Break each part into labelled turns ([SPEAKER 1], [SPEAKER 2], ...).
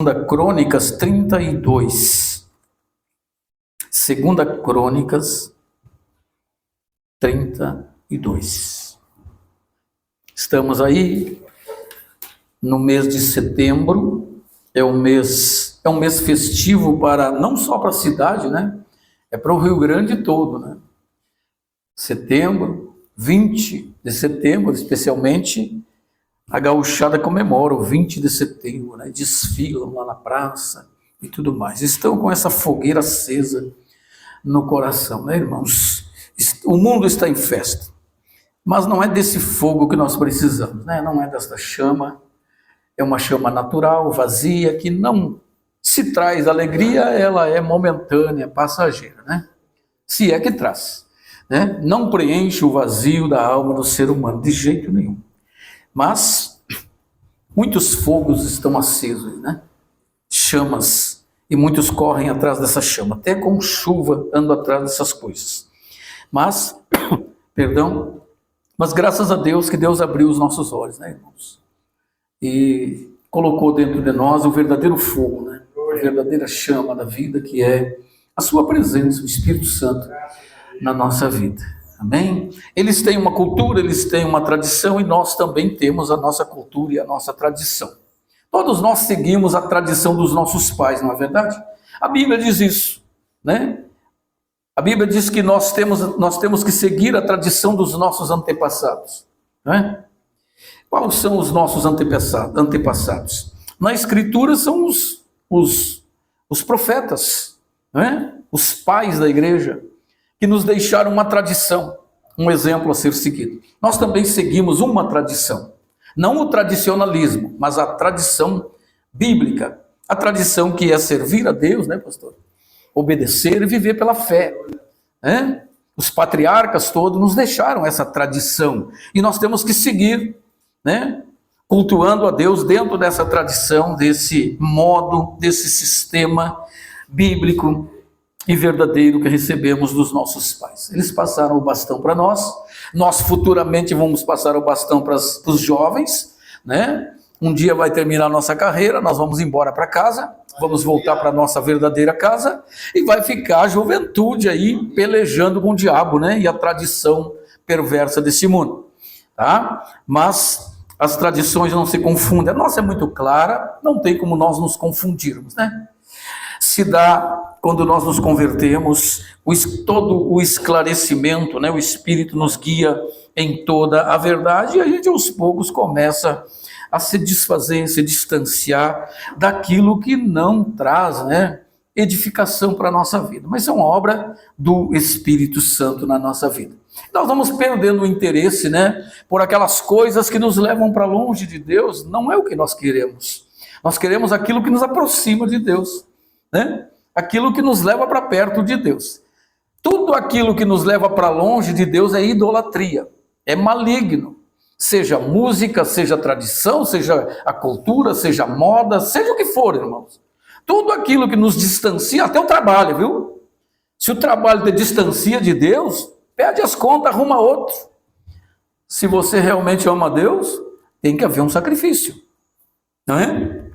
[SPEAKER 1] Segunda Crônicas 32. Segunda Crônicas 32. Estamos aí no mês de setembro. É um mês festivo para não só para a cidade, né? É para o Rio Grande todo, né? Setembro, 20 de setembro, especialmente, a gauchada comemora o 20 de setembro, né? Desfilam lá na praça e tudo mais. Estão com essa fogueira acesa no coração, né, irmãos? O mundo está em festa, mas não é desse fogo que nós precisamos, né? Não é desta chama, é uma chama natural, vazia, que não se traz alegria, ela é momentânea, passageira, né? Se é que traz, né? Não preenche o vazio da alma do ser humano, de jeito nenhum. Mas muitos fogos estão acesos, né? Chamas, e muitos correm atrás dessa chama, até com chuva andam atrás dessas coisas. Mas, perdão, mas graças a Deus que Deus abriu os nossos olhos, né, irmãos? E colocou dentro de nós o verdadeiro fogo, né? A verdadeira chama da vida, que é a sua presença, o Espírito Santo na nossa vida. Amém? Eles têm uma cultura, eles têm uma tradição, e nós também temos a nossa cultura e a nossa tradição. Todos nós seguimos a tradição dos nossos pais, não é verdade? A Bíblia diz isso, né? A Bíblia diz que nós temos que seguir a tradição dos nossos antepassados, né? Quais são os nossos antepassados? Na Escritura são os profetas, né? Os pais da igreja, que nos deixaram uma tradição, um exemplo a ser seguido. Nós também seguimos uma tradição, não o tradicionalismo, mas a tradição bíblica, a tradição que é servir a Deus, né, pastor? Obedecer e viver pela fé, né? Os patriarcas todos nos deixaram essa tradição, e nós temos que seguir, né? Cultuando a Deus dentro dessa tradição, desse modo, desse sistema bíblico e verdadeiro que recebemos dos nossos pais. Eles passaram o bastão para nós futuramente vamos passar o bastão para os jovens, né? Um dia vai terminar a nossa carreira, nós vamos embora para casa, vamos voltar para a nossa verdadeira casa, e vai ficar a juventude aí pelejando com o diabo, né? E a tradição perversa desse mundo, tá? Mas as tradições não se confundem, a nossa é muito clara, não tem como nós nos confundirmos, né? Se dá quando nós nos convertemos, todo o esclarecimento, né? O Espírito nos guia em toda a verdade, e a gente aos poucos começa a se desfazer, se distanciar daquilo que não traz, né, edificação para a nossa vida, mas é uma obra do Espírito Santo na nossa vida. Nós vamos perdendo o interesse, né, por aquelas coisas que nos levam para longe de Deus. Não é o que nós queremos aquilo que nos aproxima de Deus, né? Aquilo que nos leva para perto de Deus. Tudo aquilo que nos leva para longe de Deus é idolatria, é maligno. Seja música, seja tradição, seja a cultura, seja a moda, seja o que for, irmãos. Tudo aquilo que nos distancia, até o trabalho, viu? Se o trabalho te distancia de Deus, pede as contas, arruma outro. Se você realmente ama Deus, tem que haver um sacrifício, não é?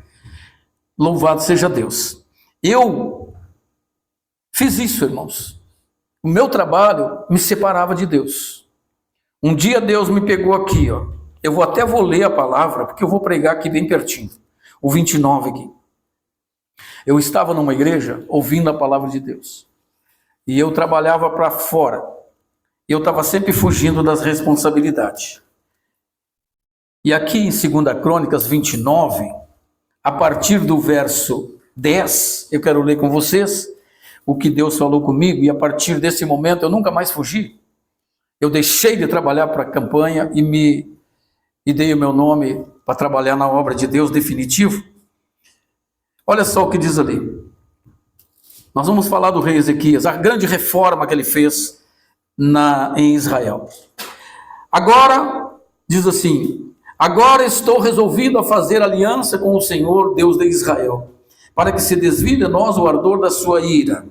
[SPEAKER 1] Louvado seja Deus. Eu fiz isso, irmãos. O meu trabalho me separava de Deus. Um dia Deus me pegou aqui, ó. Eu vou ler a palavra, porque eu vou pregar aqui bem pertinho. O 29 aqui. Eu estava numa igreja ouvindo a palavra de Deus. E eu trabalhava para fora. Eu estava sempre fugindo das responsabilidades. E aqui em 2 Crônicas 29, a partir do verso 10, eu quero ler com vocês o que Deus falou comigo, e a partir desse momento eu nunca mais fugi. Eu deixei de trabalhar para a campanha e dei o meu nome para trabalhar na obra de Deus definitivo. Olha só o que diz ali. Nós vamos falar do rei Ezequias, a grande reforma que ele fez em Israel. Agora, diz assim: agora estou resolvido a fazer aliança com o Senhor, Deus de Israel, para que se desvie de nós o ardor da sua ira.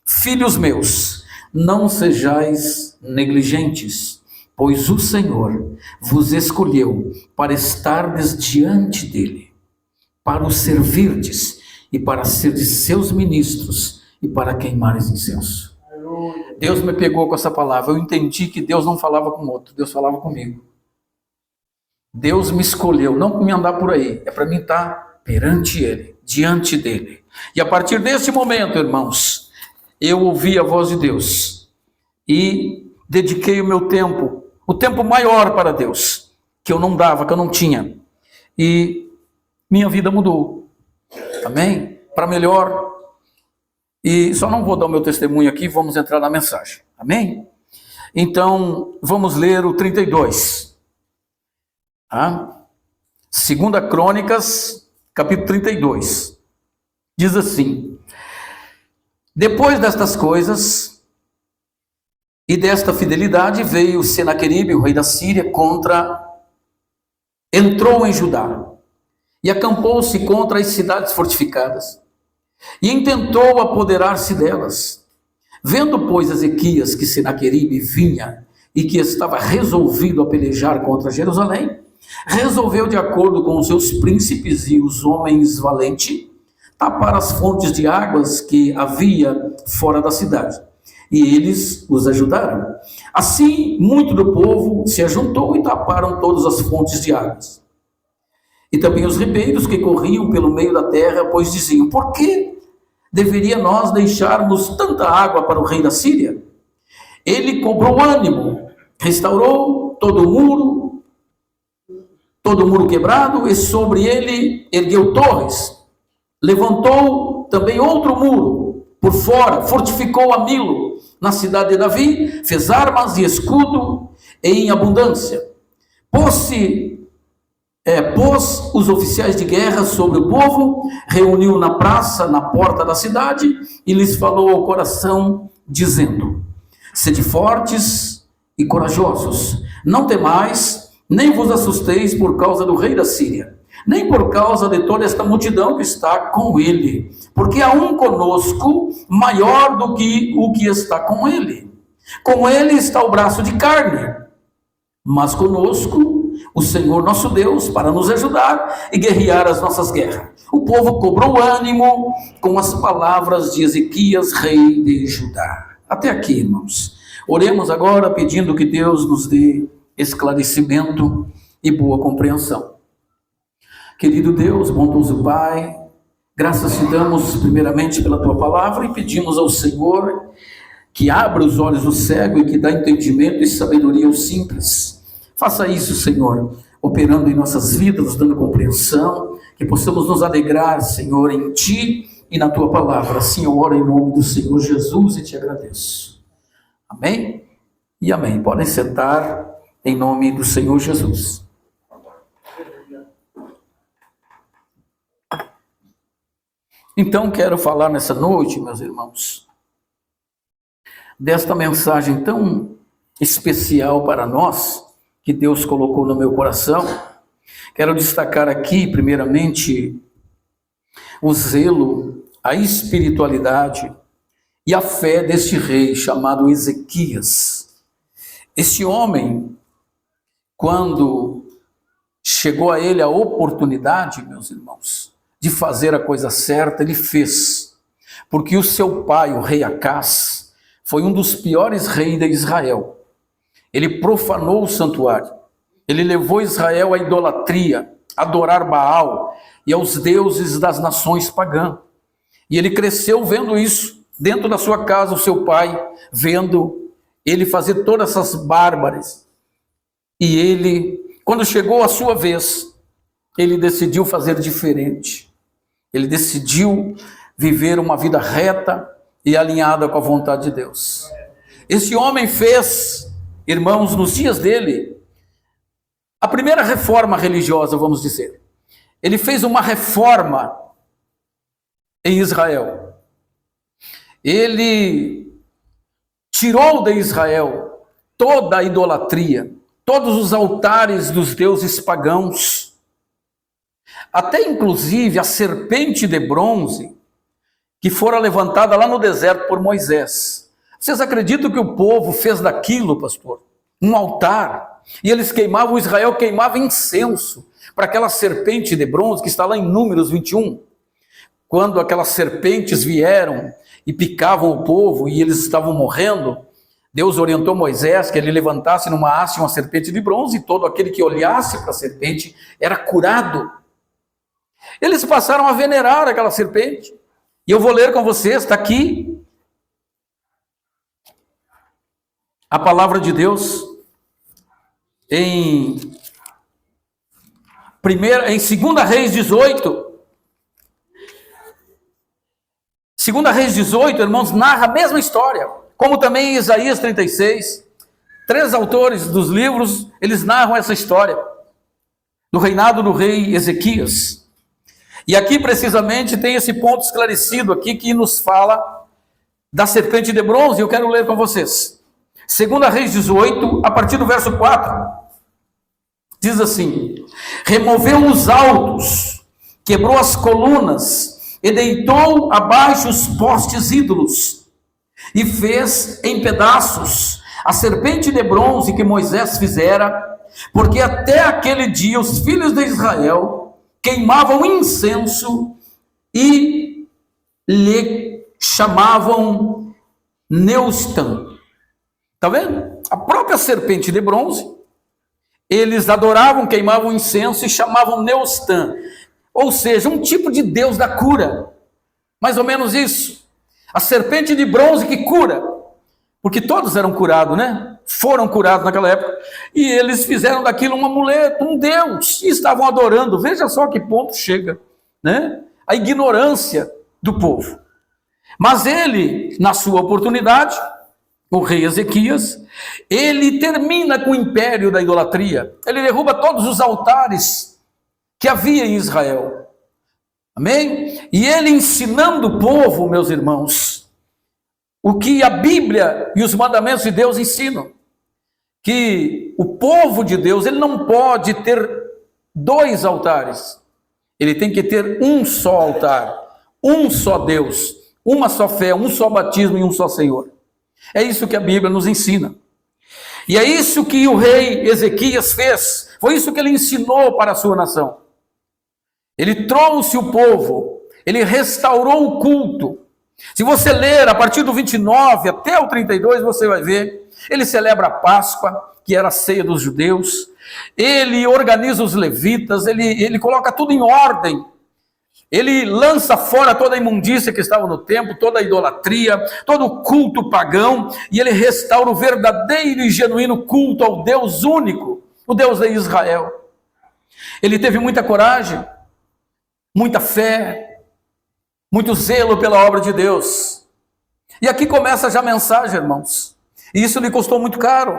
[SPEAKER 1] Filhos meus, não sejais negligentes, pois o Senhor vos escolheu para estardes diante dele, para o servirdes e para ser de seus ministros e para queimares incenso. Deus me pegou com essa palavra. Eu entendi que Deus não falava com outro, Deus falava comigo. Deus me escolheu, não para me andar por aí, é para mim estar perante Ele, diante dEle. E a partir desse momento, irmãos, eu ouvi a voz de Deus e dediquei o meu tempo, o tempo maior para Deus, que eu não dava, que eu não tinha. E minha vida mudou. Amém? Para melhor. E só não vou dar o meu testemunho aqui, vamos entrar na mensagem. Amém? Então, vamos ler o 32. 2 Crônicas, capítulo 32. Diz assim: depois destas coisas e desta fidelidade, veio Senaqueribe, o rei da Síria, entrou em Judá e acampou-se contra as cidades fortificadas e intentou apoderar-se delas. Vendo, pois, Ezequias que Senaqueribe vinha e que estava resolvido a pelejar contra Jerusalém, resolveu, de acordo com os seus príncipes e os homens valentes, tapar as fontes de águas que havia fora da cidade. E eles os ajudaram. Assim, muito do povo se ajuntou e taparam todas as fontes de águas. E também os ribeiros que corriam pelo meio da terra, pois diziam: por que deveria nós deixarmos tanta água para o rei da Síria? Ele cobrou ânimo, restaurou todo o muro quebrado, e sobre ele ergueu torres. Levantou também outro muro por fora, fortificou a Milo na cidade de Davi, fez armas e escudo em abundância. Pôs os oficiais de guerra sobre o povo, reuniu na praça, na porta da cidade, e lhes falou ao coração, dizendo: sede fortes e corajosos, não temais, nem vos assusteis por causa do rei da Síria, nem por causa de toda esta multidão que está com ele, porque há um conosco maior do que o que está com ele. Com ele está o braço de carne, mas conosco o Senhor nosso Deus, para nos ajudar e guerrear as nossas guerras. O povo cobrou ânimo com as palavras de Ezequias, rei de Judá. Até aqui, irmãos. Oremos agora pedindo que Deus nos dê esclarecimento e boa compreensão. Querido Deus, bondoso Pai, graças te damos primeiramente pela tua palavra e pedimos ao Senhor que abra os olhos do cego e que dá entendimento e sabedoria aos simples. Faça isso, Senhor, operando em nossas vidas, nos dando compreensão, que possamos nos alegrar, Senhor, em ti e na tua palavra. Assim eu oro em nome do Senhor Jesus e te agradeço. Amém? E amém. Podem sentar em nome do Senhor Jesus. Então, quero falar nessa noite, meus irmãos, desta mensagem tão especial para nós, que Deus colocou no meu coração. Quero destacar aqui, primeiramente, o zelo, a espiritualidade e a fé deste rei chamado Ezequias. Este homem, quando chegou a ele a oportunidade, meus irmãos, de fazer a coisa certa, ele fez. Porque o seu pai, o rei Acás, foi um dos piores reis de Israel. Ele profanou o santuário. Ele levou Israel à idolatria, a adorar Baal e aos deuses das nações pagãs. E ele cresceu vendo isso, dentro da sua casa, o seu pai, vendo ele fazer todas essas bárbaras. E ele, quando chegou a sua vez, ele decidiu fazer diferente. Ele decidiu viver uma vida reta e alinhada com a vontade de Deus. Esse homem fez, irmãos, nos dias dele, a primeira reforma religiosa, vamos dizer. Ele fez uma reforma em Israel. Ele tirou de Israel toda a idolatria, todos os altares dos deuses pagãos, até inclusive a serpente de bronze que fora levantada lá no deserto por Moisés. Vocês acreditam que o povo fez daquilo, pastor, um altar? E eles queimavam, Israel queimava incenso para aquela serpente de bronze que está lá em Números 21. quando aquelas serpentes vieram e picavam o povo e eles estavam morrendo, Deus orientou Moisés que ele levantasse numa haste uma serpente de bronze e todo aquele que olhasse para a serpente era curado. Eles passaram a venerar aquela serpente. E eu vou ler com vocês, está aqui a palavra de Deus em 2 Reis 18. 2 Reis 18, irmãos, narra a mesma história, como também em Isaías 36. 3 autores dos livros, eles narram essa história do reinado do rei Ezequias. E aqui precisamente tem esse ponto esclarecido aqui que nos fala da serpente de bronze. Eu quero ler com vocês. 2 Reis 18, a partir do verso 4. Diz assim: removeu os altos, quebrou as colunas e deitou abaixo os postes ídolos e fez em pedaços a serpente de bronze que Moisés fizera, porque até aquele dia os filhos de Israel queimavam incenso e lhe chamavam Neustã. Está vendo? A própria serpente de bronze, eles adoravam, queimavam incenso e chamavam Neustã, ou seja, um tipo de deus da cura, mais ou menos isso. A serpente de bronze que cura, porque todos eram curados, né? Foram curados naquela época, e eles fizeram daquilo um amuleto, um deus, e estavam adorando. Veja só que ponto chega, né? A ignorância do povo. Mas ele, na sua oportunidade, o rei Ezequias, ele termina com o império da idolatria. Ele derruba todos os altares que havia em Israel. Amém? E ele ensinando o povo, meus irmãos, o que a Bíblia e os mandamentos de Deus ensinam. Que o povo de Deus, ele não pode ter 2 altares. Ele tem que ter um só altar, um só Deus, uma só fé, um só batismo e um só Senhor. É isso que a Bíblia nos ensina. E é isso que o rei Ezequias fez. Foi isso que ele ensinou para a sua nação. Ele trouxe o povo, ele restaurou o culto. Se você ler a partir do 29 até o 32, você vai ver. Ele celebra a Páscoa, que era a ceia dos judeus. Ele organiza os levitas, ele coloca tudo em ordem. Ele lança fora toda a imundícia que estava no templo, toda a idolatria, todo o culto pagão, e ele restaura o verdadeiro e genuíno culto ao Deus único, o Deus de Israel. Ele teve muita coragem, muita fé, muito zelo pela obra de Deus. E aqui começa já a mensagem, irmãos. E isso lhe custou muito caro.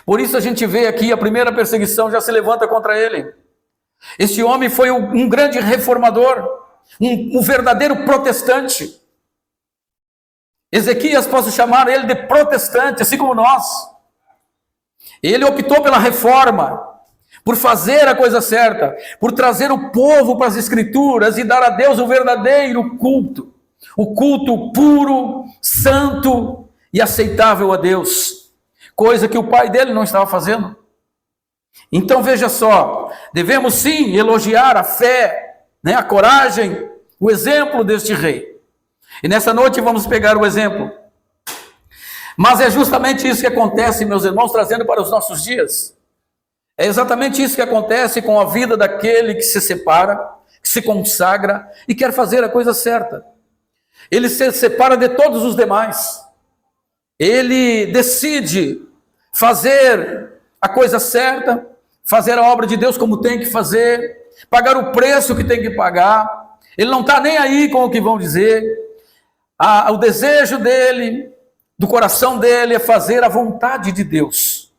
[SPEAKER 1] Por isso a gente vê aqui a primeira perseguição já se levanta contra ele. Este homem foi um grande reformador, um verdadeiro protestante. Ezequias, posso chamar ele de protestante, assim como nós. Ele optou pela reforma, por fazer a coisa certa, por trazer o povo para as Escrituras e dar a Deus o verdadeiro culto. O culto puro, santo e aceitável a Deus. Coisa que o pai dele não estava fazendo. Então veja só, devemos sim elogiar a fé, né, a coragem, o exemplo deste rei. E nessa noite vamos pegar o exemplo. Mas é justamente isso que acontece, meus irmãos, trazendo para os nossos dias. É exatamente isso que acontece com a vida daquele que se separa, que se consagra e quer fazer a coisa certa. Ele se separa de todos os demais. Ele decide fazer a coisa certa, fazer a obra de Deus como tem que fazer, pagar o preço que tem que pagar. Ele não está nem aí com o que vão dizer. O desejo dele, do coração dele, é fazer a vontade de Deus.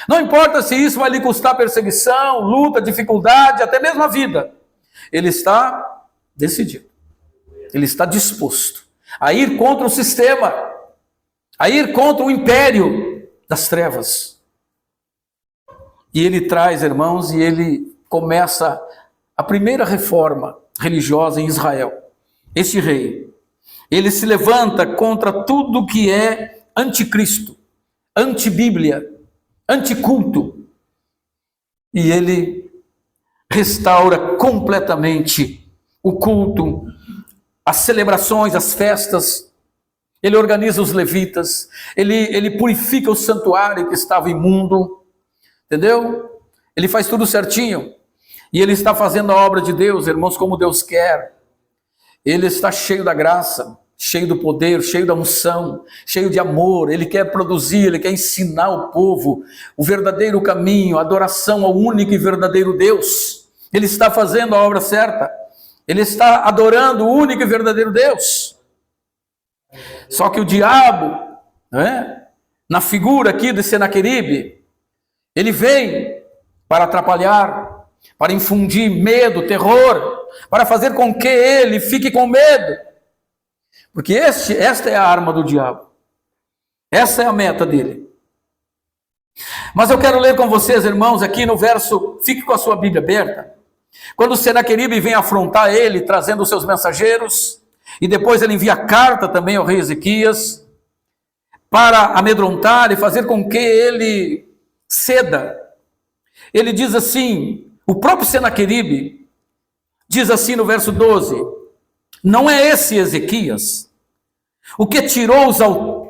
[SPEAKER 1] Não importa se isso vai lhe custar perseguição, luta, dificuldade, até mesmo a vida. Ele está decidido. Ele está disposto a ir contra o sistema, a ir contra o império das trevas. E ele traz, irmãos, e ele começa a primeira reforma religiosa em Israel. Este rei, ele se levanta contra tudo que é anticristo, antibíblia, anticulto. E ele restaura completamente o culto as celebrações, as festas, ele organiza os levitas, ele purifica o santuário que estava imundo, entendeu? Ele faz tudo certinho, e ele está fazendo a obra de Deus, irmãos, como Deus quer. Ele está cheio da graça, cheio do poder, cheio da unção, cheio de amor. Ele quer produzir, ele quer ensinar o povo o verdadeiro caminho, a adoração ao único e verdadeiro Deus. Ele está fazendo a obra certa, ele está adorando o único e verdadeiro Deus. Só que o diabo, na figura aqui de Senaqueribe, ele vem para atrapalhar, para infundir medo, terror, para fazer com que ele fique com medo. Porque esta é a arma do diabo. Essa é a meta dele. Mas eu quero ler com vocês, irmãos, aqui no verso, fique com a sua Bíblia aberta. Quando Senaqueribe vem afrontar ele, trazendo os seus mensageiros, e depois ele envia carta também ao rei Ezequias, para amedrontar e fazer com que ele ceda. Ele diz assim, o próprio Senaqueribe diz assim no verso 12, não é esse Ezequias, o que tirou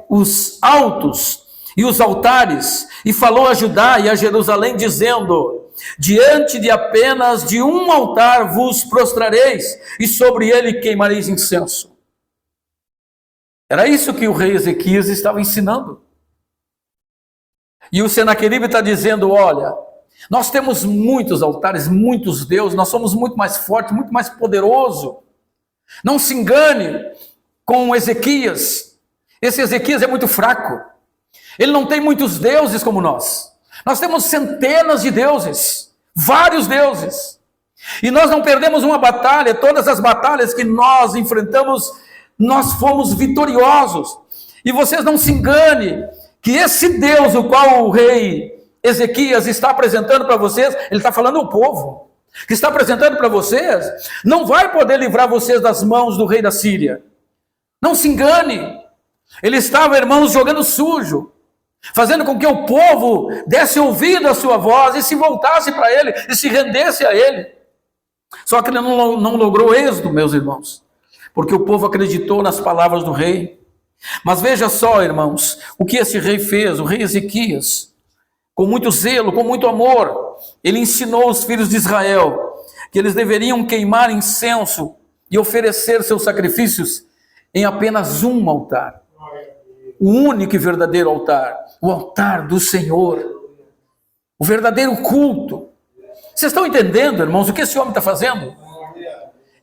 [SPEAKER 1] os altos e os altares, e falou a Judá e a Jerusalém, dizendo, diante de apenas de um altar vos prostrareis, e sobre ele queimareis incenso. Era isso que o rei Ezequias estava ensinando. E o Senaqueribe está dizendo, olha, nós temos muitos altares, muitos deuses, nós somos muito mais fortes, muito mais poderosos. Não se engane com Ezequias. Esse Ezequias é muito fraco. Ele não tem muitos deuses como nós. Nós temos centenas de deuses, vários deuses. E nós não perdemos uma batalha, todas as batalhas que nós enfrentamos, nós fomos vitoriosos. E vocês não se engane que esse Deus, o qual o rei Ezequias está apresentando para vocês, ele está falando ao povo, que está apresentando para vocês, não vai poder livrar vocês das mãos do rei da Síria. Não se engane. Ele estava, irmãos, jogando sujo, fazendo com que o povo desse ouvido à sua voz e se voltasse para ele e se rendesse a ele. Só que ele não logrou êxito, meus irmãos, porque o povo acreditou nas palavras do rei. Mas veja só, irmãos, o que esse rei fez, o rei Ezequias, com muito zelo, com muito amor, ele ensinou os filhos de Israel que eles deveriam queimar incenso e oferecer seus sacrifícios em apenas um altar. O único e verdadeiro altar, o altar do Senhor, o verdadeiro culto. Vocês estão entendendo, irmãos, o que esse homem está fazendo?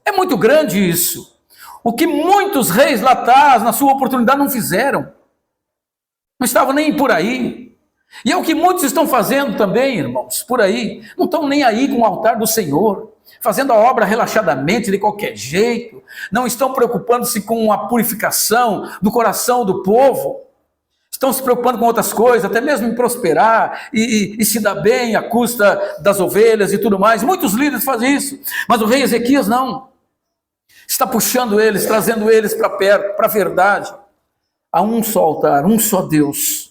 [SPEAKER 1] É muito grande isso. O que muitos reis lá atrás, na sua oportunidade, não fizeram. Não estavam nem por aí. E é o que muitos estão fazendo também, irmãos, por aí. Não estão nem aí com o altar do Senhor, fazendo a obra relaxadamente, de qualquer jeito. Não estão preocupando-se com a purificação do coração do povo. Estão se preocupando com outras coisas, até mesmo em prosperar e se dar bem à custa das ovelhas e tudo mais. Muitos líderes fazem isso, mas o rei Ezequias não. Está puxando eles, trazendo eles para perto, para a verdade. Há um só altar, um só Deus.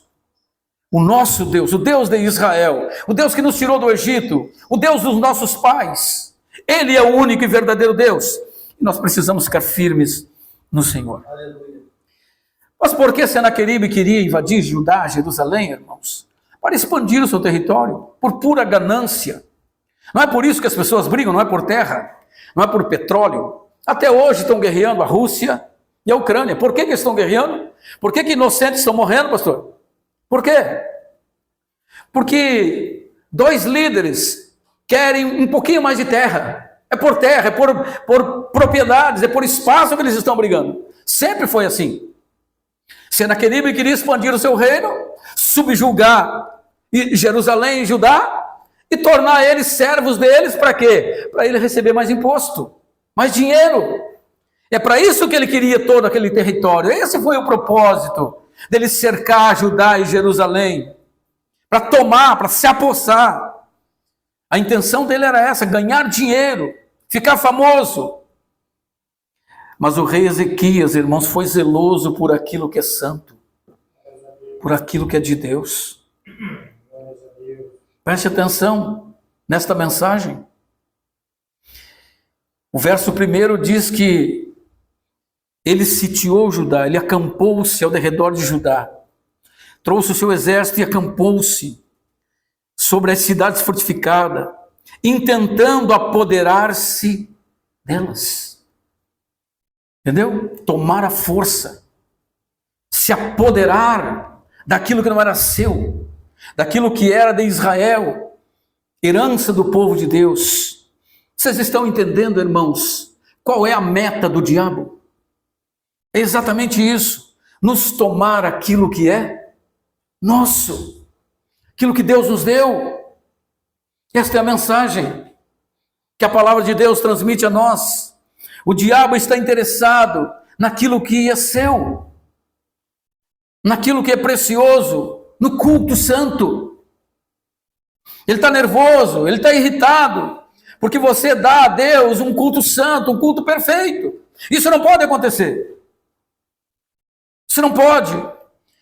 [SPEAKER 1] O nosso Deus, o Deus de Israel, o Deus que nos tirou do Egito, o Deus dos nossos pais. Ele é o único e verdadeiro Deus. E nós precisamos ficar firmes no Senhor. Aleluia. Mas por que Senaqueribe queria invadir Judá, Jerusalém, irmãos? Para expandir o seu território, por pura ganância. Não é por isso que as pessoas brigam, não é por terra, não é por petróleo. Até hoje estão guerreando a Rússia e a Ucrânia. Por que estão guerreando? Por que inocentes estão morrendo, pastor? Por quê? Porque dois líderes querem um pouquinho mais de terra. É por terra, é por propriedades, é por espaço que eles estão brigando. Sempre foi assim. Senaqueribe queria expandir o seu reino, subjugar Jerusalém e Judá e tornar eles servos deles, para quê? Para ele receber mais imposto, mais dinheiro. É para isso que ele queria todo aquele território. Esse foi o propósito dele cercar Judá e Jerusalém, para tomar, para se apossar. A intenção dele era essa, ganhar dinheiro, ficar famoso. Mas o rei Ezequias, irmãos, foi zeloso por aquilo que é santo, por aquilo que é de Deus. Preste atenção nesta mensagem. O verso 1 diz que ele sitiou Judá, ele acampou-se ao derredor de Judá, trouxe o seu exército e acampou-se sobre as cidades fortificadas, intentando apoderar-se delas. Entendeu? Tomar a força, se apoderar daquilo que não era seu, daquilo que era de Israel, herança do povo de Deus. Vocês estão entendendo, irmãos, qual é a meta do diabo? É exatamente isso, nos tomar aquilo que é nosso, aquilo que Deus nos deu. Esta é a mensagem que a palavra de Deus transmite a nós. O diabo está interessado naquilo que é seu, naquilo que é precioso, no culto santo. Ele está nervoso, ele está irritado, porque você dá a Deus um culto santo, um culto perfeito. Isso não pode acontecer. Isso não pode.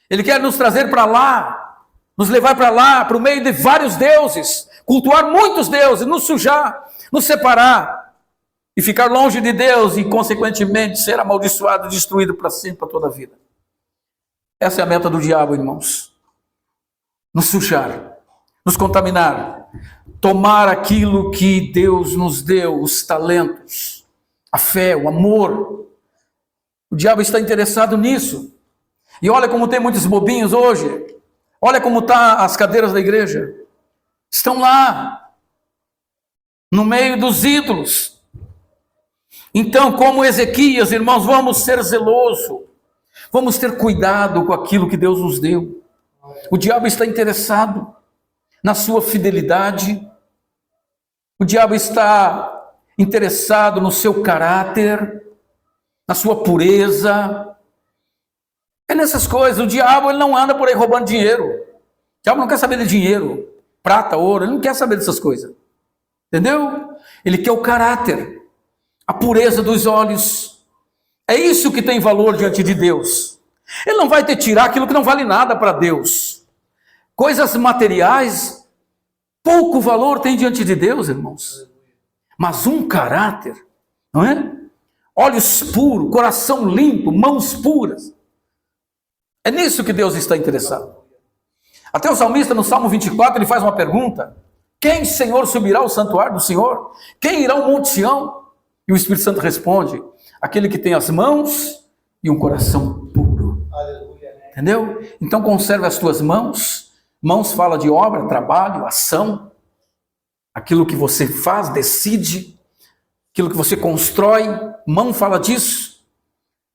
[SPEAKER 1] Ele quer nos trazer para lá, nos levar para lá, para o meio de vários deuses, cultuar muitos deuses, nos sujar, nos separar e ficar longe de Deus e, consequentemente, ser amaldiçoado e destruído para sempre, para toda a vida. Essa é a meta do diabo, irmãos. Nos sujar, nos contaminar, tomar aquilo que Deus nos deu, os talentos, a fé, o amor. O diabo está interessado nisso. E olha como tem muitos bobinhos hoje. Olha como estão as cadeiras da igreja. Estão lá, no meio dos ídolos. Então, como Ezequias, irmãos, vamos ser zelosos. Vamos ter cuidado com aquilo que Deus nos deu. O diabo está interessado na sua fidelidade. O diabo está interessado no seu caráter, na sua pureza. É nessas coisas. O diabo, ele não anda por aí roubando dinheiro. O diabo não quer saber de dinheiro, prata, ouro, ele não quer saber dessas coisas. Entendeu? Ele quer o caráter, a pureza dos olhos. É isso que tem valor diante de Deus. Ele não vai te tirar aquilo que não vale nada para Deus. Coisas materiais, pouco valor tem diante de Deus, irmãos. Mas um caráter, não é? Olhos puros, coração limpo, mãos puras. É nisso que Deus está interessado. Até o salmista, no Salmo 24, ele faz uma pergunta: quem, Senhor, subirá ao santuário do Senhor? Quem irá ao Monte Sião? E o Espírito Santo responde: aquele que tem as mãos e um coração puro. Entendeu? Então conserve as tuas mãos. Mãos fala de obra, trabalho, ação. Aquilo que você faz, decide. Aquilo que você constrói. Mão fala disso.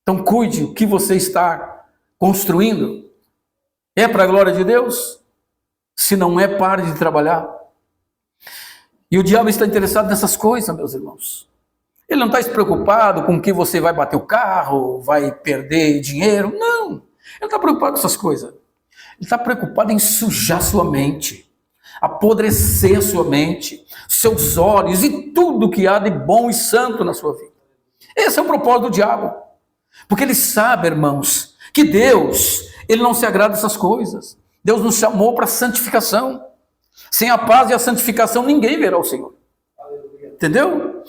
[SPEAKER 1] Então cuide o que você está construindo. É para a glória de Deus? Se não é, pare de trabalhar. E o diabo está interessado nessas coisas, meus irmãos. Ele não está preocupado com que você vai bater o carro, vai perder dinheiro. Não. Ele não está preocupado com essas coisas. Ele está preocupado em sujar sua mente, apodrecer sua mente, seus olhos e tudo que há de bom e santo na sua vida. Esse é o propósito do diabo. Porque ele sabe, irmãos, que Deus, ele não se agrada dessas coisas. Deus nos chamou para santificação. Sem a paz e a santificação, ninguém verá o Senhor. Entendeu?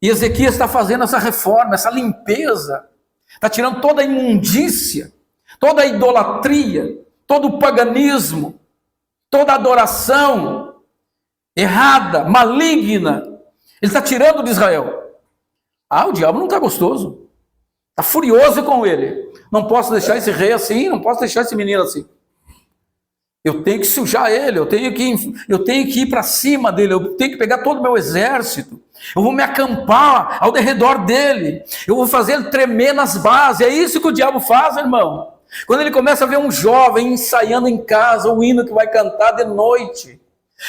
[SPEAKER 1] E Ezequias está fazendo essa reforma, essa limpeza. Está tirando toda a imundícia, toda a idolatria, todo o paganismo, toda a adoração errada, maligna. Ele está tirando de Israel. O diabo não está gostoso. Está furioso com ele. Não posso deixar esse rei assim, não posso deixar esse menino assim. Eu tenho que sujar ele, eu tenho que ir para cima dele, eu tenho que pegar todo o meu exército, eu vou me acampar ao redor dele, eu vou fazer ele tremer nas bases. É isso que o diabo faz, irmão. Quando ele começa a ver um jovem ensaiando em casa o hino que vai cantar de noite,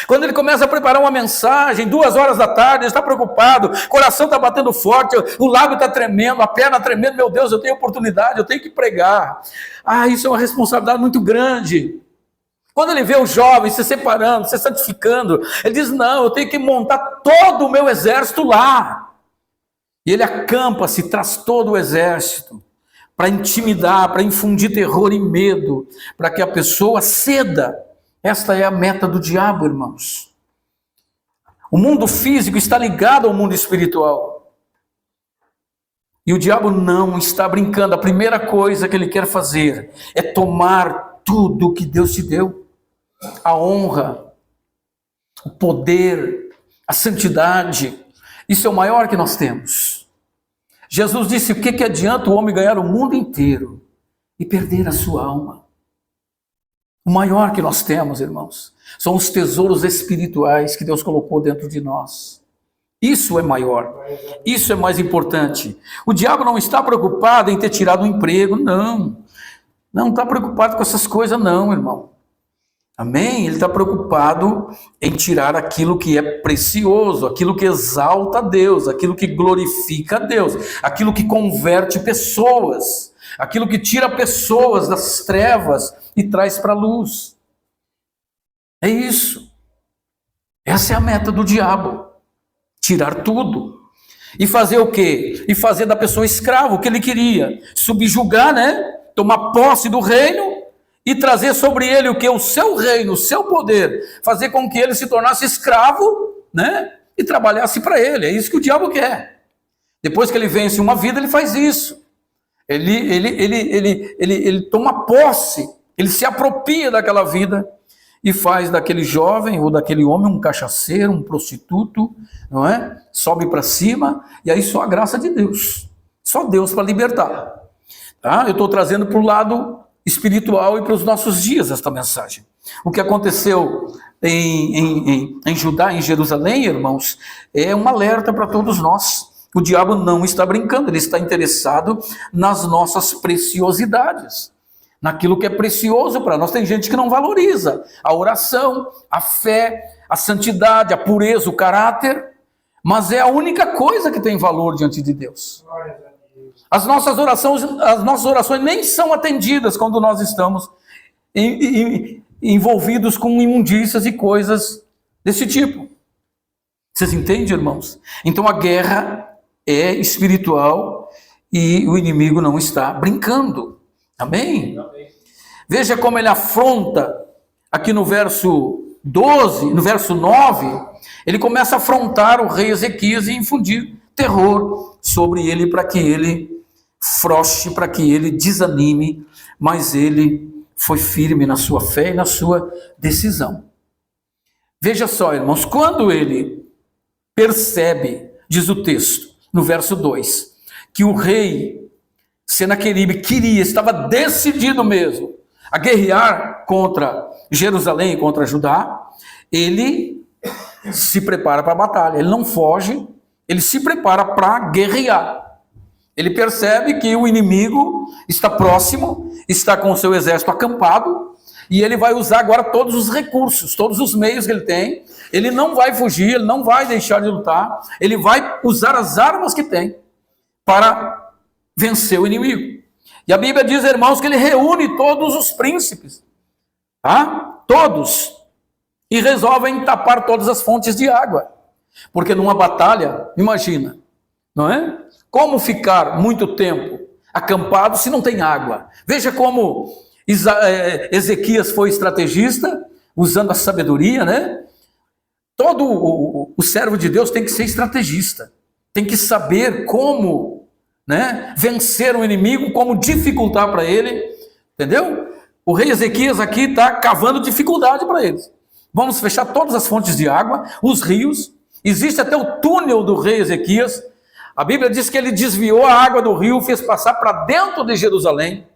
[SPEAKER 1] quando ele começa a preparar uma mensagem, 2 horas da tarde, ele está preocupado, o coração está batendo forte, o lábio está tremendo, a perna tremendo, meu Deus, eu tenho oportunidade, eu tenho que pregar. Isso é uma responsabilidade muito grande. Quando ele vê o jovem se separando, se santificando, ele diz: não, eu tenho que montar todo o meu exército lá. E ele acampa-se, traz todo o exército, para intimidar, para infundir terror e medo, para que a pessoa ceda. Esta é a meta do diabo, irmãos. O mundo físico está ligado ao mundo espiritual. E o diabo não está brincando. A primeira coisa que ele quer fazer é tomar tudo que Deus te deu. A honra, o poder, a santidade. Isso é o maior que nós temos. Jesus disse: o que adianta o homem ganhar o mundo inteiro e perder a sua alma? O maior que nós temos, irmãos, são os tesouros espirituais que Deus colocou dentro de nós. Isso é maior, isso é mais importante. O diabo não está preocupado em ter tirado um emprego, não. Não está preocupado com essas coisas, não, irmão. Amém? Ele está preocupado em tirar aquilo que é precioso, aquilo que exalta a Deus, aquilo que glorifica a Deus, aquilo que converte pessoas, aquilo que tira pessoas das trevas e traz para a luz. É isso. Essa é a meta do diabo. Tirar tudo. E fazer o quê? E fazer da pessoa escravo, o que ele queria. Subjugar, né? Tomar posse do reino e trazer sobre ele o que? O seu reino, o seu poder. Fazer com que ele se tornasse escravo, né? E trabalhasse para ele. É isso que o diabo quer. Depois que ele vence uma vida, ele faz isso. Ele toma posse, ele se apropria daquela vida e faz daquele jovem ou daquele homem um cachaceiro, um prostituto, não é? Sobe para cima, e aí só a graça de Deus, só Deus para libertar. Tá? Eu estou trazendo para o lado espiritual e para os nossos dias esta mensagem. O que aconteceu em Judá, em Jerusalém, irmãos, é um alerta para todos nós. O diabo não está brincando, ele está interessado nas nossas preciosidades, naquilo que é precioso para nós. Tem gente que não valoriza a oração, a fé, a santidade, a pureza, o caráter, mas é a única coisa que tem valor diante de Deus. As nossas orações nem são atendidas quando nós estamos envolvidos com imundícias e coisas desse tipo. Vocês entendem, irmãos? Então a guerra é espiritual e o inimigo não está brincando. Amém? Veja como ele afronta aqui no verso 12, no verso 9, ele começa a afrontar o rei Ezequias e infundir terror sobre ele para que ele frouxe, para que ele desanime, mas ele foi firme na sua fé e na sua decisão. Veja só, irmãos, quando ele percebe, diz o texto, no verso 2, que o rei Senaqueribe estava decidido mesmo a guerrear contra Jerusalém, contra Judá, ele se prepara para a batalha, ele não foge, ele se prepara para guerrear. Ele percebe que o inimigo está próximo, está com o seu exército acampado, e ele vai usar agora todos os recursos, todos os meios que ele tem. Ele não vai fugir, ele não vai deixar de lutar, ele vai usar as armas que tem para vencer o inimigo. E a Bíblia diz, irmãos, que ele reúne todos os príncipes, tá? Todos, e resolvem tapar todas as fontes de água, porque numa batalha, imagina, não é? Como ficar muito tempo acampado se não tem água? Veja como Ezequias foi estrategista, usando a sabedoria, né? Todo o servo de Deus tem que ser estrategista, tem que saber como, né, vencer o inimigo, como dificultar para ele, entendeu? O rei Ezequias aqui está cavando dificuldade para eles. Vamos fechar todas as fontes de água, os rios, existe até o túnel do rei Ezequias. A Bíblia diz que ele desviou a água do rio, fez passar para dentro de Jerusalém,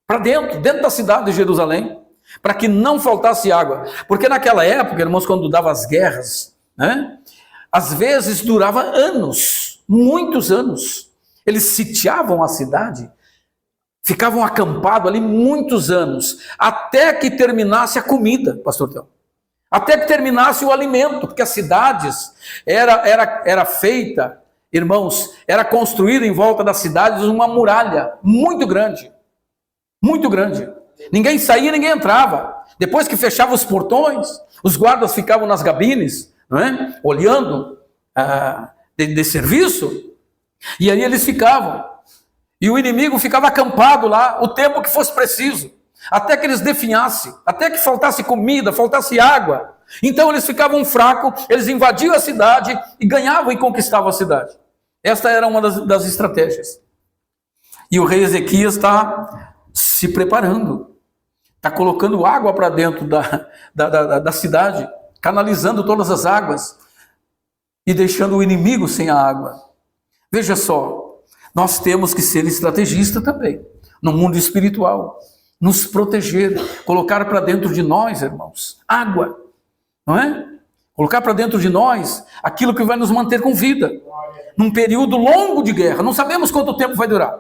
[SPEAKER 1] para dentro da cidade de Jerusalém, para que não faltasse água. Porque naquela época, irmãos, quando dava as guerras, né, às vezes durava anos, muitos anos. Eles sitiavam a cidade, ficavam acampados ali muitos anos, até que terminasse a comida, pastor Theo. Até que terminasse o alimento, porque as cidades era feita, irmãos, era construída em volta das cidades uma muralha muito grande, muito grande. Ninguém saía, ninguém entrava. Depois que fechava os portões, os guardas ficavam nas gabines, não é? Olhando de serviço, e aí eles ficavam. E o inimigo ficava acampado lá o tempo que fosse preciso, até que eles definhassem, até que faltasse comida, faltasse água. Então eles ficavam fracos, eles invadiam a cidade e ganhavam e conquistavam a cidade. Esta era uma das estratégias. E o rei Ezequias está se preparando, está colocando água para dentro da cidade, canalizando todas as águas e deixando o inimigo sem a água. Veja só, nós temos que ser estrategista também, no mundo espiritual, nos proteger, colocar para dentro de nós, irmãos, água, não é? Colocar para dentro de nós aquilo que vai nos manter com vida, num período longo de guerra. Não sabemos quanto tempo vai durar,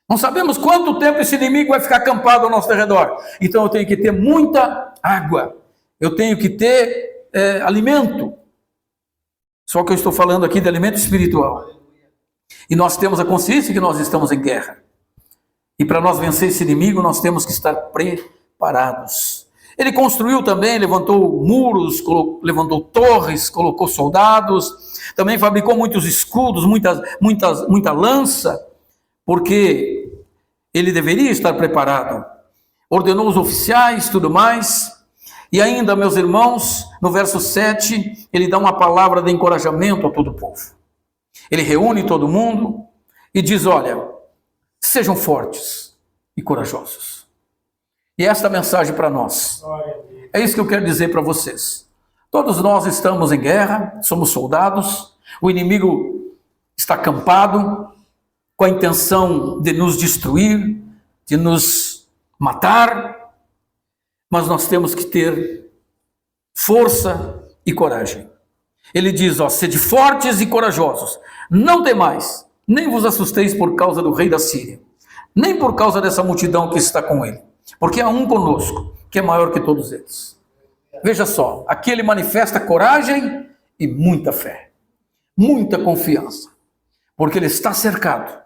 [SPEAKER 1] não sabemos quanto tempo esse inimigo vai ficar acampado ao nosso redor. Então eu tenho que ter muita água, eu tenho que ter alimento. Só que eu estou falando aqui de alimento espiritual. E nós temos a consciência que nós estamos em guerra. E para nós vencer esse inimigo, nós temos que estar preparados. Ele construiu também, levantou muros, levantou torres, colocou soldados, também fabricou muitos escudos, muita lança, porque ele deveria estar preparado. Ordenou os oficiais, tudo mais. E ainda, meus irmãos, no verso 7, ele dá uma palavra de encorajamento a todo o povo. Ele reúne todo mundo e diz, olha, sejam fortes e corajosos. E esta mensagem para nós. É isso que eu quero dizer para vocês. Todos nós estamos em guerra, somos soldados, o inimigo está acampado com a intenção de nos destruir, de nos matar, mas nós temos que ter força e coragem. Ele diz, sede fortes e corajosos, não temais, nem vos assusteis por causa do rei da Síria, nem por causa dessa multidão que está com ele, porque há um conosco, que é maior que todos eles. Veja só, aqui ele manifesta coragem e muita fé, muita confiança, porque ele está cercado.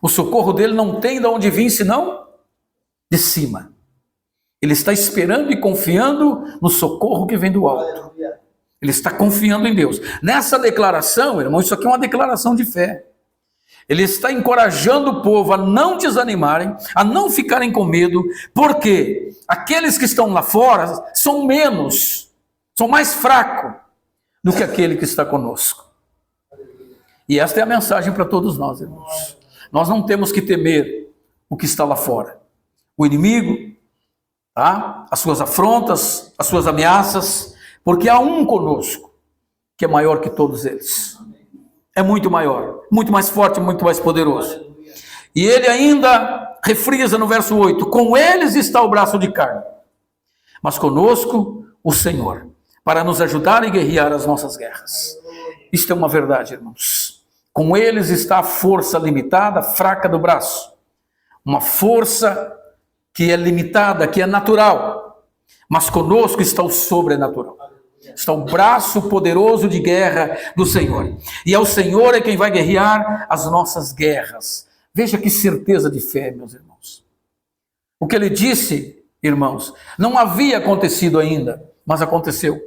[SPEAKER 1] O socorro dele não tem de onde vir, senão de cima. Ele está esperando e confiando no socorro que vem do alto. Ele está confiando em Deus. Nessa declaração, irmão, isso aqui é uma declaração de fé. Ele está encorajando o povo a não desanimarem, a não ficarem com medo, porque aqueles que estão lá fora são menos, são mais fracos do que aquele que está conosco. E esta é a mensagem para todos nós, irmãos. Nós não temos que temer o que está lá fora. O inimigo, as suas afrontas, as suas ameaças, porque há um conosco que é maior que todos eles. É muito maior, muito mais forte, muito mais poderoso. E ele ainda refrisa no verso 8, com eles está o braço de carne, mas conosco o Senhor, para nos ajudar e guerrear as nossas guerras. Isto é uma verdade, irmãos. Com eles está a força limitada, fraca do braço. Uma força que é limitada, que é natural. Mas conosco está o sobrenatural. Está o braço poderoso de guerra do Senhor. E é o Senhor é quem vai guerrear as nossas guerras. Veja que certeza de fé, meus irmãos. O que ele disse, irmãos, não havia acontecido ainda, mas aconteceu.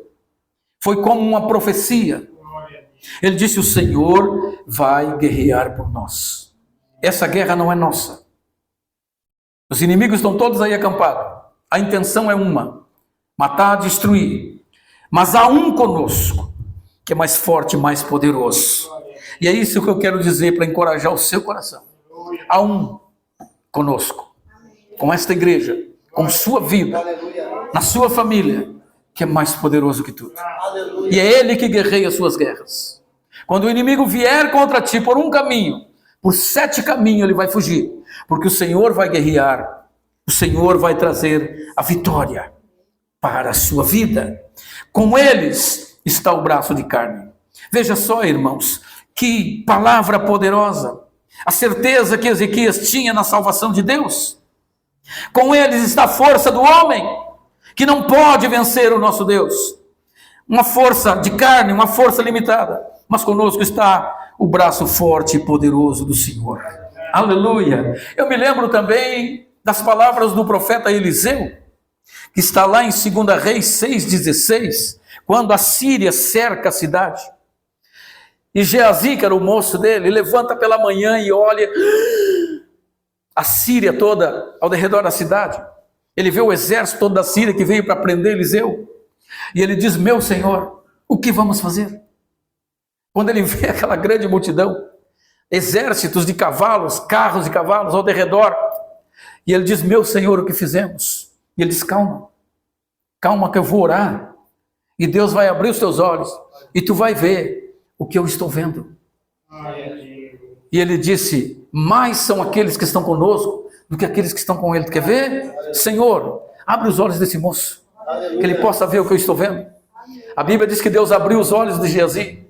[SPEAKER 1] Foi como uma profecia. Ele disse, o Senhor vai guerrear por nós. Essa guerra não é nossa. Os inimigos estão todos aí acampados. A intenção é uma, matar, destruir. Mas há um conosco, que é mais forte e mais poderoso. E é isso que eu quero dizer para encorajar o seu coração. Há um conosco, com esta igreja, com sua vida, na sua família, que é mais poderoso que tudo. E é ele que guerreia as suas guerras. Quando o inimigo vier contra ti por um caminho, por 7 caminhos ele vai fugir. Porque o Senhor vai guerrear, o Senhor vai trazer a vitória para a sua vida. Com eles está o braço de carne. Veja só, irmãos, que palavra poderosa. A certeza que Ezequias tinha na salvação de Deus. Com eles está a força do homem, que não pode vencer o nosso Deus. Uma força de carne, uma força limitada. Mas conosco está o braço forte e poderoso do Senhor. Aleluia! Eu me lembro também das palavras do profeta Eliseu, que está lá em 2 Reis 6,16, quando a Síria cerca a cidade. E Geazi, que era o moço dele, levanta pela manhã e olha a Síria toda ao redor da cidade. Ele vê o exército todo da Síria que veio para prender Eliseu. E ele diz, meu Senhor, o que vamos fazer? Quando ele vê aquela grande multidão, exércitos de cavalos, carros de cavalos ao derredor. E ele diz: meu Senhor, o que fizemos? E ele diz: calma, calma que eu vou orar. E Deus vai abrir os teus olhos e tu vai ver o que eu estou vendo. E ele disse: mais são aqueles que estão conosco do que aqueles que estão com ele. Tu quer ver? Senhor, abre os olhos desse moço, que ele possa ver o que eu estou vendo. A Bíblia diz que Deus abriu os olhos de Geazi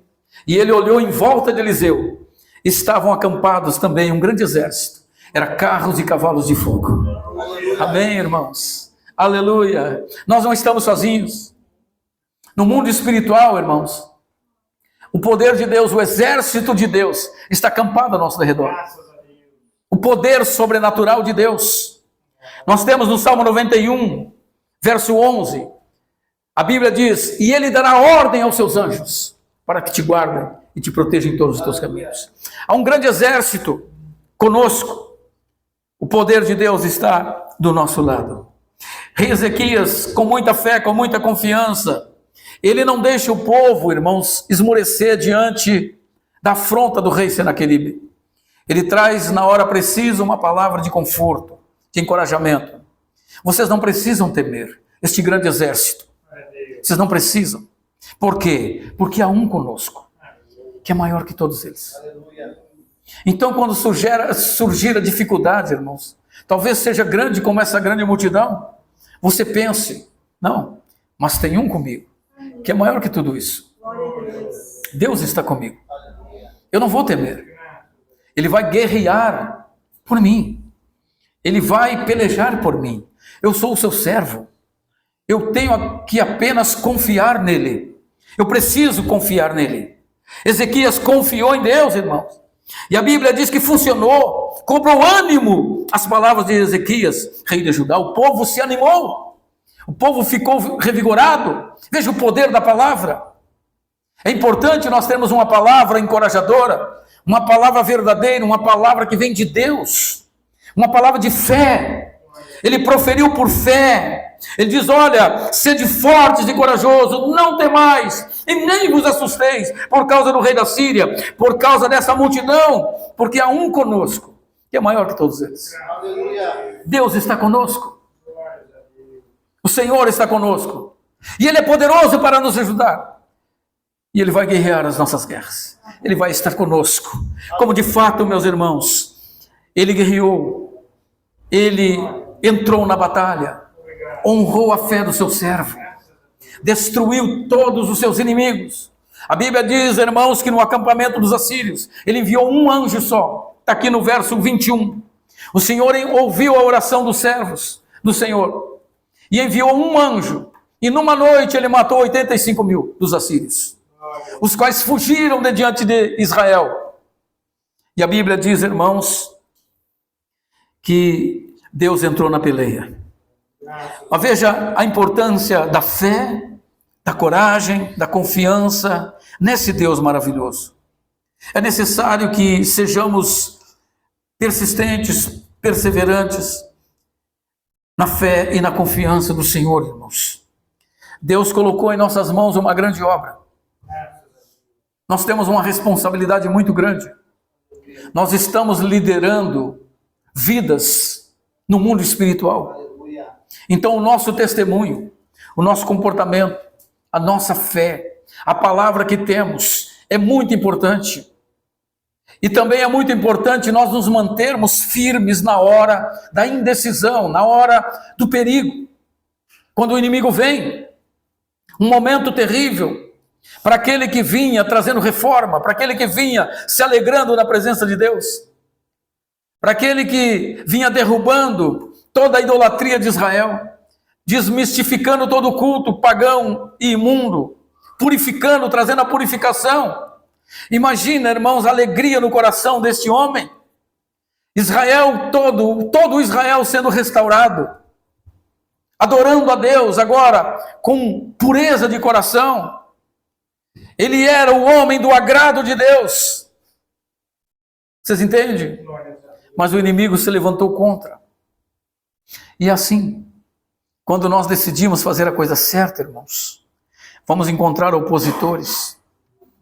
[SPEAKER 1] e ele olhou em volta de Eliseu. Estavam acampados também um grande exército. Era carros e cavalos de fogo. Amém, irmãos? Aleluia. Nós não estamos sozinhos. No mundo espiritual, irmãos, o poder de Deus, o exército de Deus está acampado ao nosso redor. O poder sobrenatural de Deus. Nós temos no Salmo 91, verso 11, a Bíblia diz: e ele dará ordem aos seus anjos para que te guardem e te protejam em todos os teus caminhos. Há um grande exército conosco. O poder de Deus está do nosso lado. Rei Ezequias, com muita fé, com muita confiança, ele não deixa o povo, irmãos, esmorecer diante da afronta do rei Senaqueribe. Ele traz na hora precisa uma palavra de conforto, de encorajamento. Vocês não precisam temer este grande exército. Vocês não precisam. Por quê? Porque há um conosco, que é maior que todos eles. Então, quando surgir a dificuldade, irmãos, talvez seja grande como essa grande multidão, você pense: não, mas tem um comigo, que é maior que tudo isso. Deus está comigo. Eu não vou temer. Ele vai guerrear por mim. Ele vai pelejar por mim. Eu sou o seu servo. Eu tenho que apenas confiar nele. Eu preciso confiar nele. Ezequias confiou em Deus, irmãos. E a Bíblia diz que funcionou. Cobrou ânimo as palavras de Ezequias, rei de Judá. O povo se animou. O povo ficou revigorado. Veja o poder da palavra. É importante nós termos uma palavra encorajadora, uma palavra verdadeira, uma palavra que vem de Deus, uma palavra de fé. Ele proferiu por fé. Ele diz: olha, sede fortes e corajosos, não temais, e nem vos assusteis por causa do rei da Síria, por causa dessa multidão, porque há um conosco, que é maior que todos eles. Deus está conosco. O Senhor está conosco. E Ele é poderoso para nos ajudar. E Ele vai guerrear as nossas guerras. Ele vai estar conosco. Como de fato, meus irmãos, Ele guerreou. Ele entrou na batalha. Honrou a fé do seu servo. Destruiu todos os seus inimigos. A Bíblia diz, irmãos, que no acampamento dos assírios, Ele enviou um anjo só. Está aqui no verso 21. O Senhor ouviu a oração dos servos do Senhor. E enviou um anjo. E numa noite Ele matou 85 mil dos assírios, os quais fugiram de diante de Israel. E a Bíblia diz, irmãos, que Deus entrou na peleia. Mas veja a importância da fé, da coragem, da confiança nesse Deus maravilhoso. É necessário que sejamos persistentes, perseverantes na fé e na confiança do Senhor, irmãos. Deus colocou em nossas mãos uma grande obra. Nós temos uma responsabilidade muito grande. Nós estamos liderando vidas no mundo espiritual. Então o nosso testemunho, o nosso comportamento, a nossa fé, a palavra que temos é muito importante. E também é muito importante nós nos mantermos firmes na hora da indecisão, na hora do perigo. Quando o inimigo vem, um momento terrível, para aquele que vinha trazendo reforma, para aquele que vinha se alegrando na presença de Deus, para aquele que vinha derrubando toda a idolatria de Israel, desmistificando todo o culto pagão e imundo, purificando, trazendo a purificação. Imagina, irmãos, a alegria no coração deste homem. Israel todo Israel sendo restaurado, adorando a Deus agora com pureza de coração. Ele era o homem do agrado de Deus. Vocês entendem? Mas o inimigo se levantou contra. E assim, quando nós decidimos fazer a coisa certa, irmãos, vamos encontrar opositores,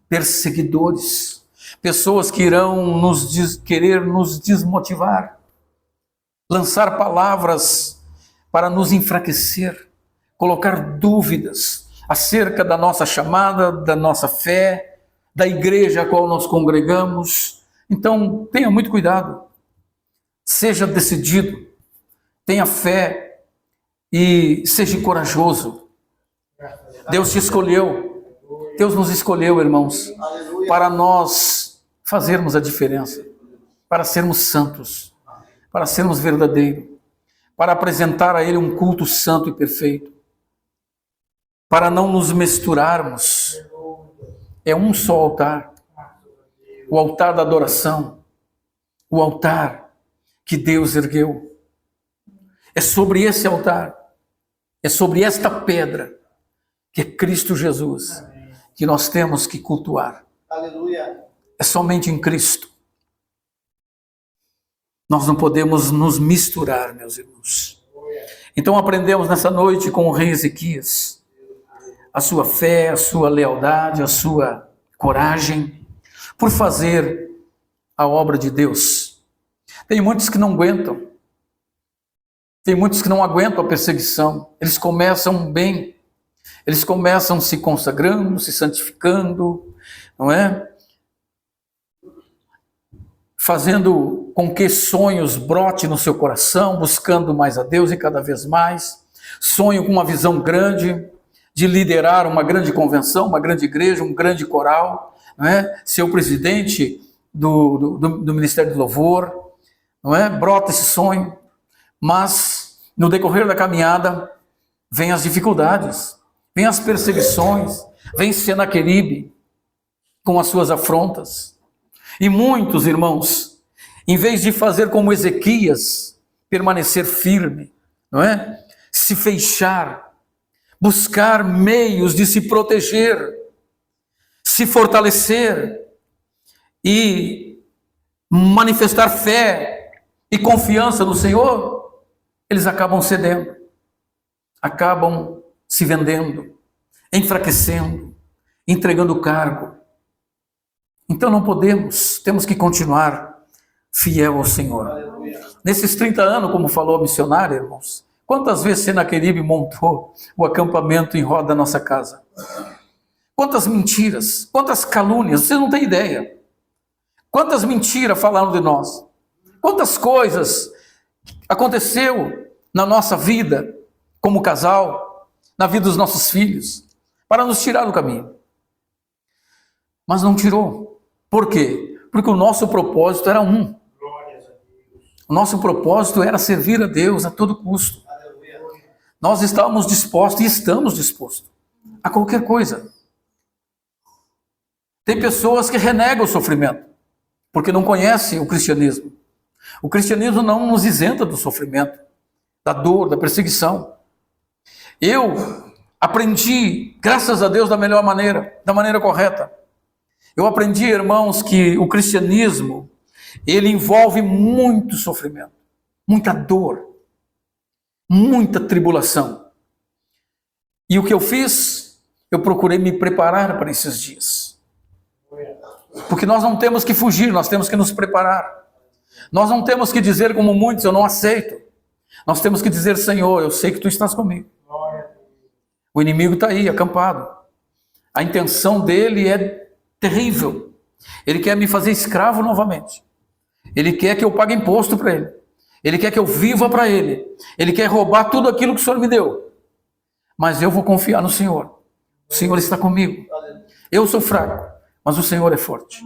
[SPEAKER 1] perseguidores, pessoas que irão querer nos desmotivar, lançar palavras para nos enfraquecer, colocar dúvidas acerca da nossa chamada, da nossa fé, da igreja a qual nós congregamos. Então, tenha muito cuidado, seja decidido, tenha fé e seja corajoso. Deus te escolheu, Deus nos escolheu, irmãos, para nós fazermos a diferença, para sermos santos, para sermos verdadeiros, para apresentar a Ele um culto santo e perfeito, para não nos misturarmos. É um só altar, o altar da adoração, o altar que Deus ergueu. É sobre esse altar, é sobre esta pedra, que é Cristo Jesus, que nós temos que cultuar.
[SPEAKER 2] Aleluia.
[SPEAKER 1] É somente em Cristo. Nós não podemos nos misturar, meus irmãos. Então aprendemos nessa noite com o rei Ezequias a sua fé, a sua lealdade, a sua coragem por fazer a obra de Deus. Tem muitos que não aguentam. Tem muitos que não aguentam a perseguição. Eles começam bem. Eles começam se consagrando, se santificando, não é? Fazendo com que sonhos brotem no seu coração, buscando mais a Deus e cada vez mais. Sonho com uma visão grande, de liderar uma grande convenção, uma grande igreja, um grande coral, não é? Ser o presidente do Ministério do Louvor, não é? Brota esse sonho, mas no decorrer da caminhada vem as dificuldades, vem as perseguições, vem Senaqueribe com as suas afrontas. E muitos, irmãos, em vez de fazer como Ezequias, permanecer firme, não é? Se fechar, buscar meios de se proteger, se fortalecer e manifestar fé e confiança no Senhor, eles acabam cedendo, acabam se vendendo, enfraquecendo, entregando o cargo. Então não podemos, temos que continuar fiel ao Senhor. Nesses 30 anos, como falou a missionária, irmãos, quantas vezes Senaqueribe montou o acampamento em roda da nossa casa? Quantas mentiras, quantas calúnias, vocês não têm ideia. Quantas mentiras falaram de nós? Quantas coisas aconteceu na nossa vida como casal, na vida dos nossos filhos, para nos tirar do caminho. Mas não tirou. Por quê? Porque o nosso propósito era um. O nosso propósito era servir a Deus a todo custo. Nós estávamos dispostos e estamos dispostos a qualquer coisa. Tem pessoas que renegam o sofrimento, porque não conhecem o cristianismo. O cristianismo não nos isenta do sofrimento, da dor, da perseguição. Eu aprendi, graças a Deus, da melhor maneira, da maneira correta. Eu aprendi, irmãos, que o cristianismo, ele envolve muito sofrimento, muita dor, muita tribulação. E o que eu fiz? Eu procurei me preparar para esses dias. Porque nós não temos que fugir, nós temos que nos preparar. Nós não temos que dizer como muitos, eu não aceito. Nós temos que dizer, Senhor, eu sei que Tu estás comigo. O inimigo está aí, acampado. A intenção dele é terrível. Ele quer me fazer escravo novamente. Ele quer que eu pague imposto para ele. Ele quer que eu viva para ele. Ele quer roubar tudo aquilo que o Senhor me deu. Mas eu vou confiar no Senhor. O Senhor está comigo. Eu sou fraco, mas o Senhor é forte.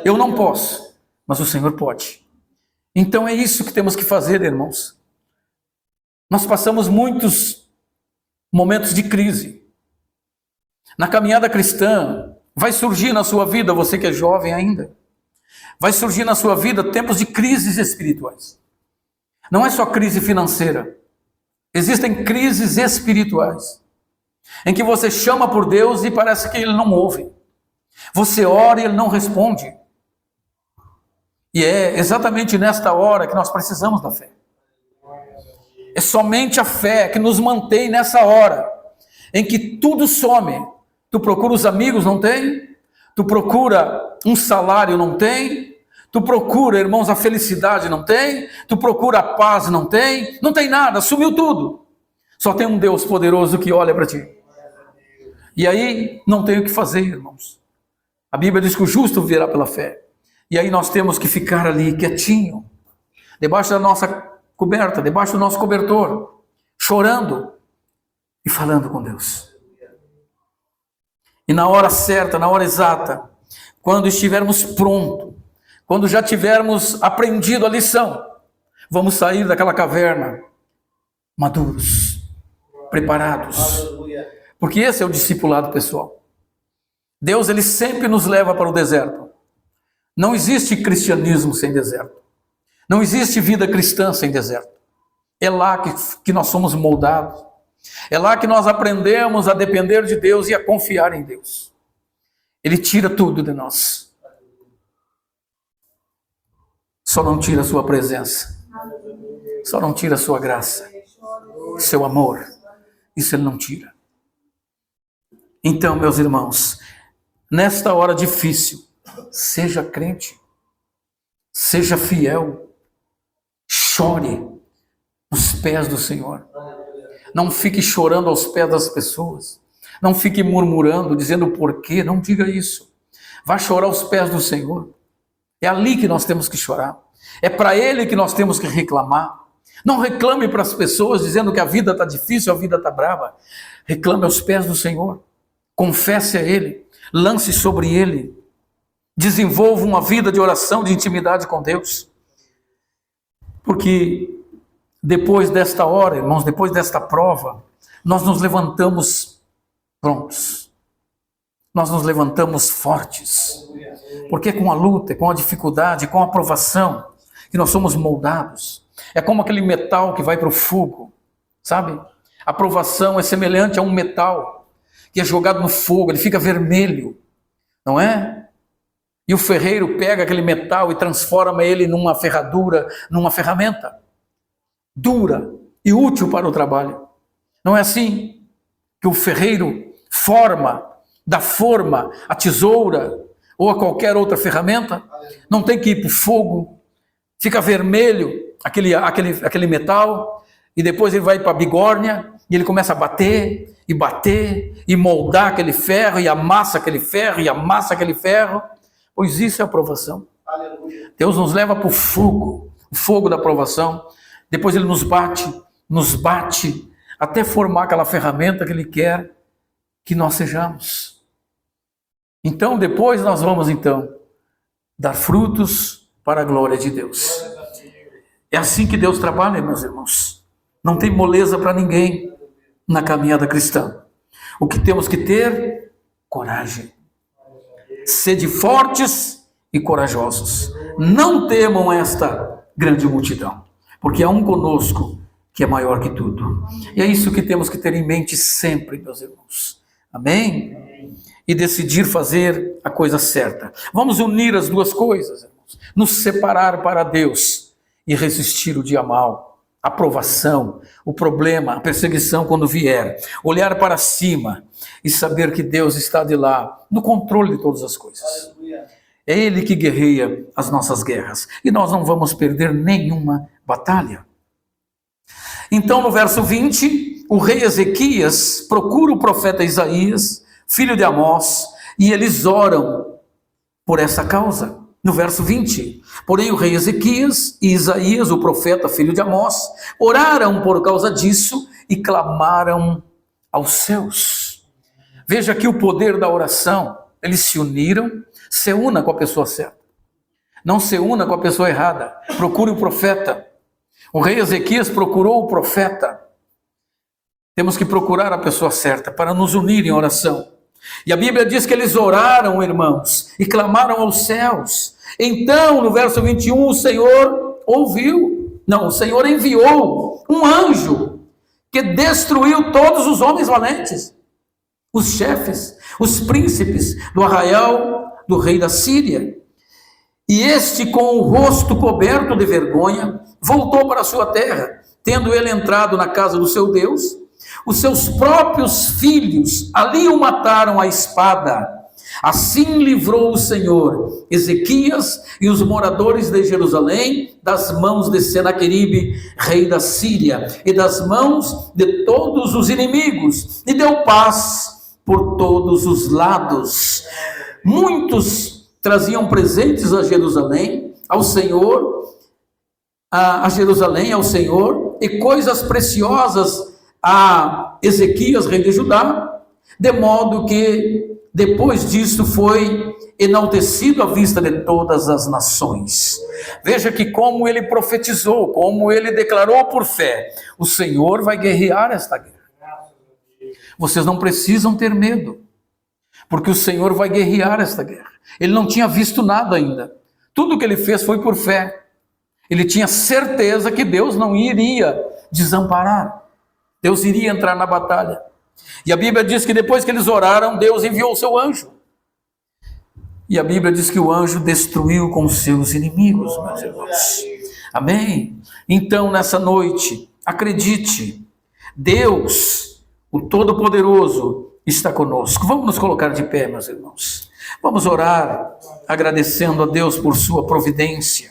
[SPEAKER 1] Eu não posso, mas o Senhor pode. Então é isso que temos que fazer, irmãos. Nós passamos muitos momentos de crise. Na caminhada cristã, vai surgir na sua vida, você que é jovem ainda, vai surgir na sua vida tempos de crises espirituais. Não é só crise financeira. Existem crises espirituais, em que você chama por Deus e parece que Ele não ouve. Você ora e Ele não responde. E é exatamente nesta hora que nós precisamos da fé. É somente a fé que nos mantém nessa hora, em que tudo some. Tu procura os amigos, não tem? Tu procura um salário, não tem. Tu procura, irmãos, a felicidade, não tem. Tu procura a paz, não tem. Não tem nada, sumiu tudo. Só tem um Deus poderoso que olha para ti. E aí não tem o que fazer, irmãos. A Bíblia diz que o justo viverá pela fé. E aí nós temos que ficar ali quietinho, debaixo da nossa coberta, debaixo do nosso cobertor, chorando e falando com Deus. E na hora certa, na hora exata, quando estivermos prontos, quando já tivermos aprendido a lição, vamos sair daquela caverna maduros, preparados. Porque esse é o discipulado pessoal. Deus, ele sempre nos leva para o deserto. Não existe cristianismo sem deserto. Não existe vida cristã sem deserto. É lá que nós somos moldados. É lá que nós aprendemos a depender de Deus e a confiar em Deus. Ele tira tudo de nós. Só não tira a sua presença. Só não tira a sua graça. Seu amor. Isso ele não tira. Então, meus irmãos, nesta hora difícil, seja crente. Seja fiel. Chore nos pés do Senhor. Não fique chorando aos pés das pessoas. Não fique murmurando, dizendo por quê. Não diga isso. Vá chorar aos pés do Senhor. É ali que nós temos que chorar. É para Ele que nós temos que reclamar. Não reclame para as pessoas dizendo que a vida está difícil, a vida está brava. Reclame aos pés do Senhor. Confesse a Ele. Lance sobre Ele. Desenvolva uma vida de oração, de intimidade com Deus. Porque depois desta hora, irmãos, depois desta prova, nós nos levantamos prontos. Nós nos levantamos fortes. Porque com a luta, com a dificuldade, com a provação, que nós somos moldados. É como aquele metal que vai para o fogo, sabe? A provação é semelhante a um metal que é jogado no fogo, ele fica vermelho, não é? E o ferreiro pega aquele metal e transforma ele numa ferradura, numa ferramenta dura e útil para o trabalho. Não é assim que o ferreiro dá forma à tesoura ou a qualquer outra ferramenta? Não tem que ir para o fogo, fica vermelho aquele metal, e depois ele vai para a bigórnia e ele começa a bater e moldar aquele ferro, e amassa aquele ferro, e amassa aquele ferro. Pois isso é a provação. Aleluia. Deus nos leva para o fogo da provação. Depois ele nos bate, até formar aquela ferramenta que ele quer que nós sejamos. Então, depois nós vamos, dar frutos para a glória de Deus. É assim que Deus trabalha, meus irmãos. Não tem moleza para ninguém na caminhada cristã. O que temos que ter? Coragem. Sede fortes e corajosos. Não temam esta grande multidão, porque há um conosco que é maior que tudo. E é isso que temos que ter em mente sempre, meus irmãos. Amém? E decidir fazer a coisa certa. Vamos unir as duas coisas, irmãos. Nos separar para Deus e resistir o dia mau, a provação, o problema, a perseguição quando vier. Olhar para cima e saber que Deus está de lá, no controle de todas as coisas. É Ele que guerreia as nossas guerras. E nós não vamos perder nenhuma batalha. Então, no verso 20, o rei Ezequias procura o profeta Isaías, filho de Amós, e eles oram por essa causa. No verso 20, porém o rei Ezequias e Isaías, o profeta, filho de Amós, oraram por causa disso e clamaram aos céus. Veja aqui o poder da oração. Eles se uniram. Se una com a pessoa certa. Não se una com a pessoa errada. Procure o profeta. O rei Ezequias procurou o profeta. Temos que procurar a pessoa certa para nos unir em oração. E a Bíblia diz que eles oraram, irmãos, e clamaram aos céus. Então, no verso 21, o Senhor o Senhor enviou um anjo que destruiu todos os homens valentes, os chefes, os príncipes do arraial do rei da Síria. E este, com o rosto coberto de vergonha, voltou para a sua terra, tendo ele entrado na casa do seu Deus. Os seus próprios filhos ali o mataram à espada, Assim livrou o Senhor Ezequias e os moradores de Jerusalém das mãos de Senaqueribe, rei da Síria, e das mãos de todos os inimigos, e deu paz por todos os lados. Muitos traziam presentes a Jerusalém, ao Senhor, ao Senhor, e coisas preciosas a Ezequias, rei de Judá, de modo que depois disso foi enaltecido à vista de todas as nações. Veja que como ele profetizou, como ele declarou por fé, o Senhor vai guerrear esta guerra. Vocês não precisam ter medo, porque o Senhor vai guerrear esta guerra. Ele não tinha visto nada ainda. Tudo que ele fez foi por fé. Ele tinha certeza que Deus não iria desamparar. Deus iria entrar na batalha. E a Bíblia diz que depois que eles oraram, Deus enviou o seu anjo. E a Bíblia diz que o anjo destruiu com seus inimigos, meus irmãos. Amém? Então, nessa noite, acredite, Deus, o Todo-Poderoso, está conosco. Vamos nos colocar de pé, meus irmãos. Vamos orar, agradecendo a Deus por sua providência.